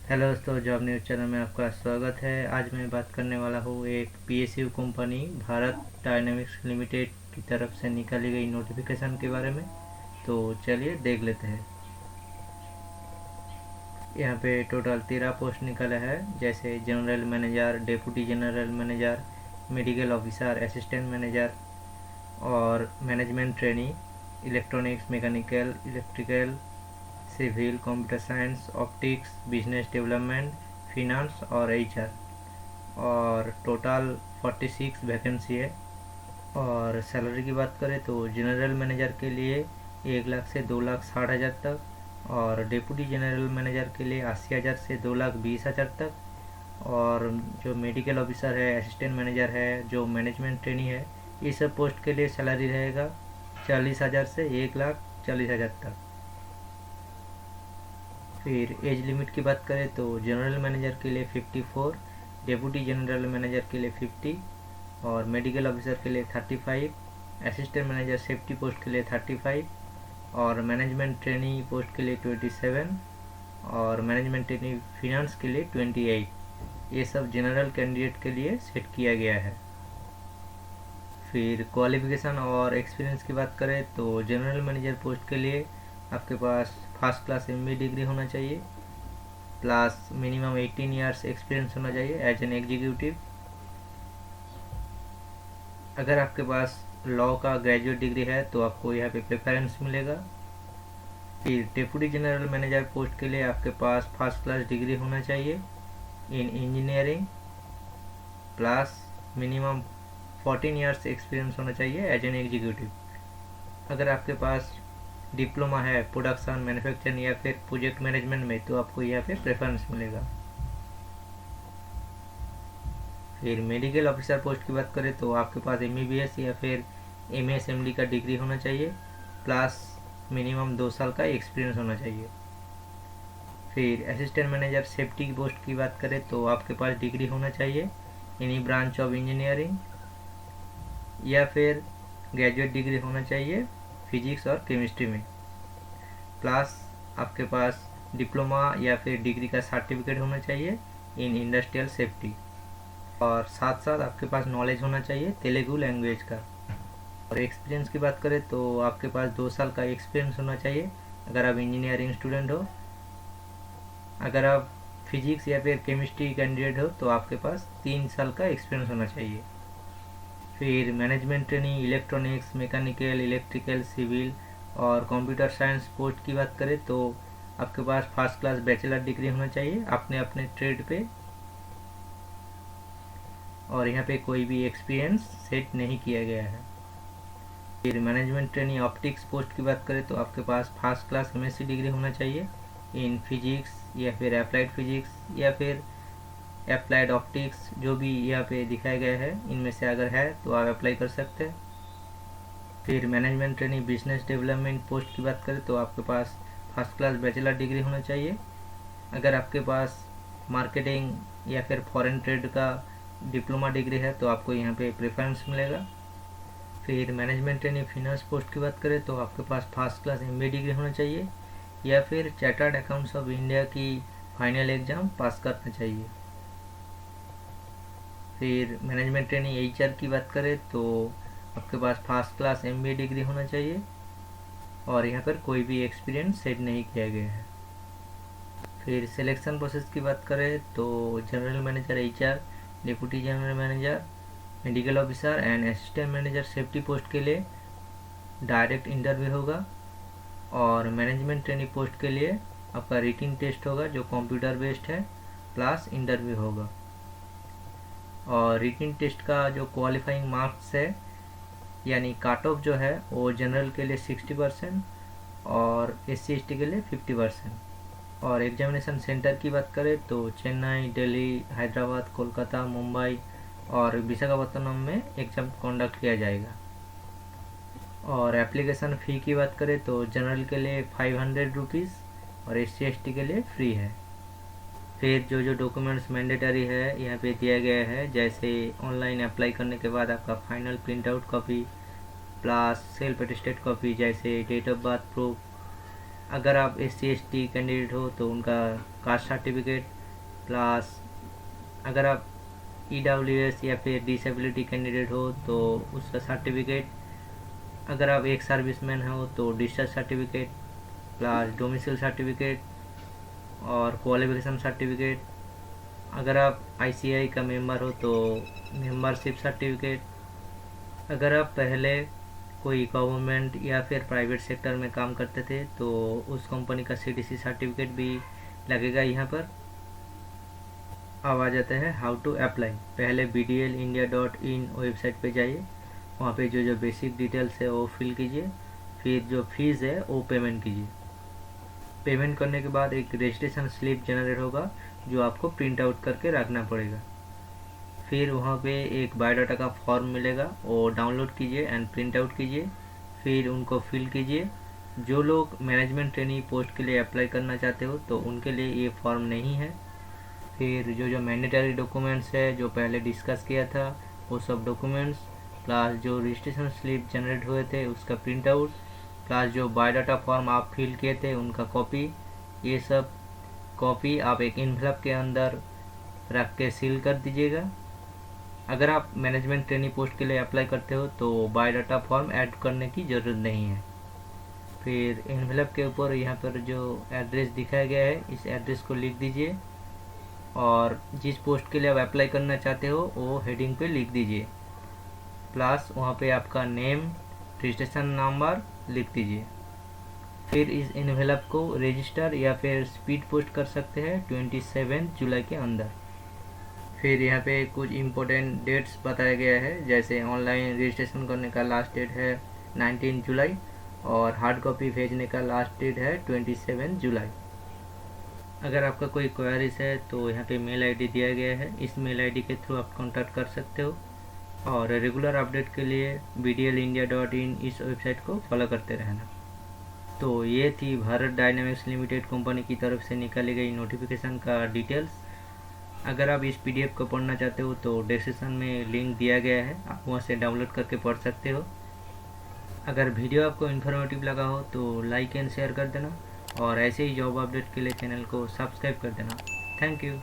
Hello दोस्तों, job news channel में आपका स्वागत है। आज मैं बात करने वाला हूँ एक PSU company Bharat dynamics limited की तरफ से निकाली गई नोटिफिकेशन के बारे में। तो चलिए देख लेते हैं। यहाँ पे टोटल 13 पोस्ट निकाला है, जैसे general manager, deputy general manager, medical officer, assistant manager और management trainee, electronics, mechanical, electrical, civil, computer science, optics, business development, finance और एचआर। और टोटल 46 वैकेंसी है। और सैलरी की बात करें तो जनरल मैनेजर के लिए 1 लाख से 2,60,000 तक, और डिप्टी जनरल मैनेजर के लिए 80,000 से 2,20,000 तक। और जो मेडिकल ऑफिसर है, असिस्टेंट मैनेजर है, जो मैनेजमेंट ट्रेनी है, इस सब पोस्ट के लिए सैलरी रहेगा 40,000 से 1,40,000 तक। फिर एज लिमिट की बात करें तो जनरल मैनेजर के लिए 54, डेप्यूटी जनरल मैनेजर के लिए 50 और मेडिकल ऑफिसर के लिए 35, असिस्टेंट मैनेजर सेफ्टी पोस्ट के लिए 35 और मैनेजमेंट ट्रेनी पोस्ट के लिए 27 और मैनेजमेंट ट्रेनी फिनांस के लिए 28। ये सब जनरल कैंडिडेट के लिए सेट किया गया है। फिर क्वालिफिकेशन और एक्सपीरियंस की बात करें तो जनरल मैनेजर पोस्ट के लिए आपके पास फर्स्ट क्लास एमबीए डिग्री होना चाहिए, प्लस मिनिमम 18 ईयर्स एक्सपीरियंस होना चाहिए एज एन एग्जीक्यूटिव। अगर आपके पास लॉ का ग्रेजुएट डिग्री है तो आपको यहाँ पे प्रेफरेंस मिलेगा। फिर डेप्यूटी जनरल मैनेजर पोस्ट के लिए आपके पास फर्स्ट क्लास डिग्री होना चाहिए इन engineering, plus minimum 14 years experience होना चाहिए एज एन एग्जीक्यूटिव। अगर आपके पास डिप्लोमा है प्रोडक्शन, मैन्युफैक्चरिंग या फिर प्रोजेक्ट मैनेजमेंट में तो आपको यहाँ पे प्रेफरेंस मिलेगा। फिर मेडिकल ऑफिसर पोस्ट की बात करें तो आपके पास एमबीबीएस या फिर एमएसएमडी का डिग्री होना चाहिए, प्लस मिनिमम 2 साल का एक्सपीरियंस होना चाहिए। फिर असिस्टेंट मैनेजर सेफ्टी की पोस्ट की बात करें तो आपके पास डिग्री होना चाहिए एनी ब्रांच ऑफ इंजीनियरिंग या फिर ग्रेजुएट डिग्री होना चाहिए फिजिक्स और केमिस्ट्री में, प्लस आपके पास डिप्लोमा या फिर डिग्री का सर्टिफिकेट होना चाहिए इन इंडस्ट्रियल सेफ्टी। और साथ साथ आपके पास नॉलेज होना चाहिए तेलुगु लैंग्वेज का। और एक्सपीरियंस की बात करें तो आपके पास 2 साल का एक्सपीरियंस होना चाहिए अगर आप इंजीनियरिंग स्टूडेंट हो। अगर आप फिजिक्स या फिर केमिस्ट्री कैंडिडेट हो तो आपके पास 3 साल का एक्सपीरियंस होना चाहिए। फिर management training electronics, mechanical, electrical, civil और कंप्यूटर साइंस पोस्ट की बात करें तो आपके पास फर्स्ट क्लास बैचलर डिग्री होना चाहिए अपने अपने ट्रेड पे, और यहाँ पे कोई भी एक्सपीरियंस सेट नहीं किया गया है। फिर मैनेजमेंट ट्रेनिंग ऑप्टिक्स पोस्ट की बात करें तो आपके पास फर्स्ट क्लास एमएससी डिग्री होना चाहिए इन फिजिक्स या फिर अप्लाइड फिजिक्स या फिर अप्लाइड ऑप्टिक्स, जो भी यहाँ पे दिखाया गया है इनमें से अगर है तो आप अप्लाई कर सकते हैं। फिर management training business development post की बात करें तो आपके पास फर्स्ट क्लास बैचलर डिग्री होना चाहिए। अगर आपके पास मार्केटिंग या फिर फॉरेन ट्रेड का डिप्लोमा डिग्री है तो आपको यहाँ पे प्रेफरेंस मिलेगा। फिर मैनेजमेंट ट्रेनिंग फिनांस पोस्ट की बात करें तो आपके पास फर्स्ट क्लास एमबीए डिग्री होना चाहिए या फिर चार्टर्ड अकाउंट्स ऑफ इंडिया की फाइनल एग्ज़ाम पास करना चाहिए। फिर मैनेजमेंट ट्रेनिंग एचआर की बात करें तो आपके पास फर्स्ट क्लास एमबीए डिग्री होना चाहिए और यहाँ पर कोई भी एक्सपीरियंस सेट नहीं किया गया है। फिर सिलेक्शन प्रोसेस की बात करें तो general manager HR, deputy general manager, medical officer and assistant manager safety post के लिए डायरेक्ट इंटरव्यू होगा, और मैनेजमेंट ट्रेनिंग पोस्ट के लिए आपका रिटिन टेस्ट होगा जो कंप्यूटर बेस्ड है, प्लस इंटरव्यू होगा। और रिटिन टेस्ट का जो क्वालिफाइंग मार्क्स है यानी काट ऑफ जो है वो जनरल के लिए 60% और SC/ST के लिए 50%। और एग्जामिनेशन सेंटर की बात करें तो चेन्नई, दिल्ली, हैदराबाद, कोलकाता, मुंबई और विशाखापत्तनम में एग्जाम कंडक्ट किया जाएगा। और एप्लीकेशन फ़ी की बात करें तो जनरल के लिए 500 रुपीज़ और SC/ST के लिए फ्री है। फिर जो जो डॉक्यूमेंट्स मैंडेटरी है यहाँ पे दिया गया है, जैसे ऑनलाइन अप्लाई करने के बाद आपका final print out copy plus self attested copy, जैसे डेट ऑफ बर्थ प्रूफ। अगर आप SC/ST कैंडिडेट हो तो उनका कास्ट सर्टिफिकेट, प्लस अगर आप EWS या फिर डिसेबिलिटी कैंडिडेट हो तो उसका सर्टिफिकेट, अगर आप एक सर्विसमैन हो तो discharge certificate, plus domicile certificate और क्वालिफिकेशन सर्टिफिकेट। अगर आप ICI का मेंबर हो तो मेंबरशिप सर्टिफिकेट। अगर आप पहले कोई गवर्नमेंट या फिर प्राइवेट सेक्टर में काम करते थे तो उस कंपनी का CTC सर्टिफिकेट भी लगेगा यहाँ पर। अब आ जाता है हाउ टू अप्लाई। पहले bdlindia.in वेबसाइट पे जाइए, वहाँ पे जो बेसिक डिटेल्स है वो फिल कीजिए, फिर जो फीस है वो पेमेंट कीजिए। पेमेंट करने के बाद एक रजिस्ट्रेशन स्लिप जनरेट होगा जो आपको प्रिंट आउट करके रखना पड़ेगा। फिर वहाँ पे एक बायोडाटा का फॉर्म मिलेगा, वो डाउनलोड कीजिए एंड प्रिंट आउट कीजिए, फिर उनको फिल कीजिए। जो लोग मैनेजमेंट ट्रेनिंग पोस्ट के लिए अप्लाई करना चाहते हो तो उनके लिए ये फॉर्म नहीं है। फिर जो मैंडेटरी डॉक्यूमेंट्स है जो पहले डिस्कस किया था वो सब डॉक्यूमेंट्स, प्लस जो रजिस्ट्रेशन स्लिप जनरेट हुए थे उसका प्रिंट आउट, प्लस जो बायोडाटा फॉर्म आप फिल किए थे उनका कॉपी, ये सब कॉपी आप एक इन्वेलप के अंदर रख के सील कर दीजिएगा। अगर आप मैनेजमेंट ट्रेनिंग पोस्ट के लिए अप्लाई करते हो तो बायोडाटा फॉर्म ऐड करने की ज़रूरत नहीं है। फिर इन्वेलप के ऊपर यहाँ पर जो एड्रेस दिखाया गया है इस एड्रेस को लिख दीजिए और जिस पोस्ट के लिए आप अप्लाई करना चाहते हो वो हेडिंग पे लिख दीजिए, प्लस वहाँ पे आपका नेम, रजिस्ट्रेशन नंबर लिख दीजिए। फिर इस इन्वेलप को रजिस्टर या फिर स्पीड पोस्ट कर सकते हैं 27 जुलाई के अंदर। फिर यहाँ पे कुछ इम्पोर्टेंट डेट्स बताया गया है, जैसे ऑनलाइन रजिस्ट्रेशन करने का लास्ट डेट है 19 जुलाई और हार्ड कॉपी भेजने का लास्ट डेट है 27 जुलाई। अगर आपका कोई क्वेरीज है तो यहाँ पे मेल आईडी दिया गया है, इस मेल आईडी के थ्रू आप कांटेक्ट कर सकते हो। और रेगुलर अपडेट के लिए bdlindia.in इस वेबसाइट को फॉलो करते रहना। तो ये थी भारत डायनामिक्स लिमिटेड कंपनी की तरफ से निकाली गई नोटिफिकेशन का डिटेल्स। अगर आप इस PDF को पढ़ना चाहते हो तो डिस्क्रिप्शन में लिंक दिया गया है, आप वहाँ से डाउनलोड करके पढ़ सकते हो। अगर वीडियो आपको इन्फॉर्मेटिव लगा हो तो लाइक एंड शेयर कर देना और ऐसे ही जॉब अपडेट के लिए चैनल को सब्सक्राइब कर देना। Thank you.